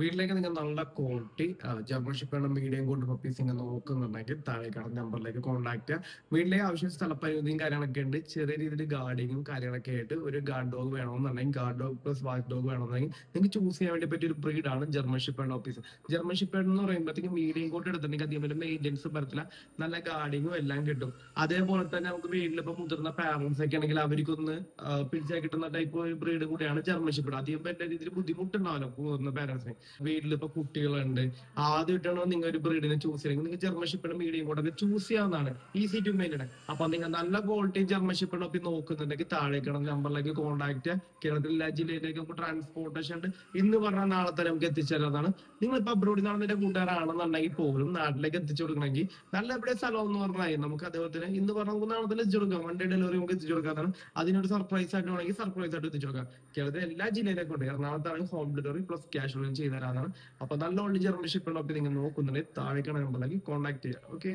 വീട്ടിലേക്ക് നിങ്ങൾ നല്ല quality German shepherd medium coat puppies നിങ്ങൾ നോക്കുന്നുണ്ടെങ്കിൽ താഴെ കാണുന്ന നമ്പറിലേക്ക് കോൺടാക്ട് ചെയ്യുക. വീട്ടിലേക്ക് ആവശ്യം സ്ഥലപരിമിതിയും കാര്യങ്ങളൊക്കെ ഉണ്ട്. ചെറിയ രീതിയിൽ ഗാർഡിങ്ങും കാര്യങ്ങളൊക്കെ ആയിട്ട് ഒരു ഗാർഡ് ഡോഗ് വേണമെന്നുണ്ടെങ്കിൽ guard dog plus watch dog വേണമെന്നുണ്ടെങ്കിൽ നിങ്ങൾക്ക് ചൂസ് ചെയ്യാൻ വേണ്ടി പറ്റിയ ഒരു ബ്രീഡാണ് German shepherd puppies. German shepherd എന്ന് പറയുമ്പോഴത്തേക്ക് മീഡിയം കോട്ട് എടുത്തിട്ടുണ്ടെങ്കിൽ അധികം മെയിൻ്റെനൻസ് പറ്റത്തില്ല, നല്ല ഗാർഡിങ്ങും എല്ലാം കിട്ടും. അതേപോലെ തന്നെ നമുക്ക് വീട്ടിലിപ്പോൾ മുതിർന്ന പാരൻസ് ഒക്കെ ആണെങ്കിൽ അവർക്കൊന്ന് പിടിച്ചാൽ കിട്ടുന്ന ടൈപ്പ് ഒരു ബ്രീഡ് കൂടിയാണ് ജർമ്മൻ ഷെപ്പേർഡ്. അധികം വലിയ രീതിയിൽ ബുദ്ധിമുട്ടുണ്ടാവില്ല മുതിർന്ന പാരൻസിന്. വീട്ടിലിപ്പോ കുട്ടികളുണ്ട്, ആദ്യമായിട്ടാണോ നിങ്ങൾ ഒരു ബ്രീഡിനെ ചൂസ് ചെയ്യുന്നത്, നിങ്ങൾക്ക് ജർമ്മൻ ഷെപ്പേർഡ് മീഡിയം കോട്ടൊക്കെ ചൂസ് ചെയ്യാവുന്നതാണ്, ഈസി ടു മെയിൻറ്റൈൻ. അപ്പൊ നിങ്ങൾ നല്ല ക്വാളിറ്റി ജർമ്മൻ ഷെപ്പേർഡ് ഒക്കെ നോക്കുന്നുണ്ടെങ്കിൽ താഴെ കിടന്ന നമ്പറിലേക്ക് കോൺടാക്ട് ചെയ്യുക. കേരളത്തിലെ എല്ലാ ജില്ലയിലേക്ക് നമുക്ക് ട്രാൻസ്പോർട്ടേഷൻ ഉണ്ട്. ഇന്ന് പറഞ്ഞാൽ നാളെ തന്നെ നമുക്ക് എത്തിച്ചേരാതാണ്. നിങ്ങളിപ്പോ അബ്രോഡിൽ നിന്നാണ് നിന്റെ കൂട്ടുകാരാണെന്നുണ്ടെങ്കിൽ പോലും നാട്ടിലേക്ക് എത്തിച്ചു കൊടുക്കണമെങ്കിൽ നല്ല എവിടെ സ്ഥലം എന്ന് പറഞ്ഞാൽ നമുക്ക് അതേപോലെ തന്നെ ഇന്ന് പറഞ്ഞ നമുക്ക് നാളെ തന്നെ എത്തിച്ചു കൊടുക്കാം. വൺ ഡേ ഡെലിവറി നമുക്ക് എത്തിച്ചു കൊടുക്കാതാണ്. അതിനൊരു സർപ്രൈസ് ആയിട്ട് വേണമെങ്കിൽ സർപ്രൈസ് ആയിട്ട് എത്തിച്ചു കൊടുക്കാം. കേരളത്തിലെ എല്ലാ ജില്ലയിലേക്കും ഉണ്ട്. എറണാകുളത്താണെങ്കിൽ home delivery plus cash on ചെയ്ത് തരാനാണ്. അപ്പൊ നല്ല ഓൺലി ജർമ്മൻ ഷെപ്പേർഡ് ഒക്കെ നിങ്ങൾ നോക്കുന്നുണ്ടെങ്കിൽ താഴേക്കാണ് നമ്പറിലേക്ക് കോൺടാക്ട് ചെയ്യുക. ഓക്കെ.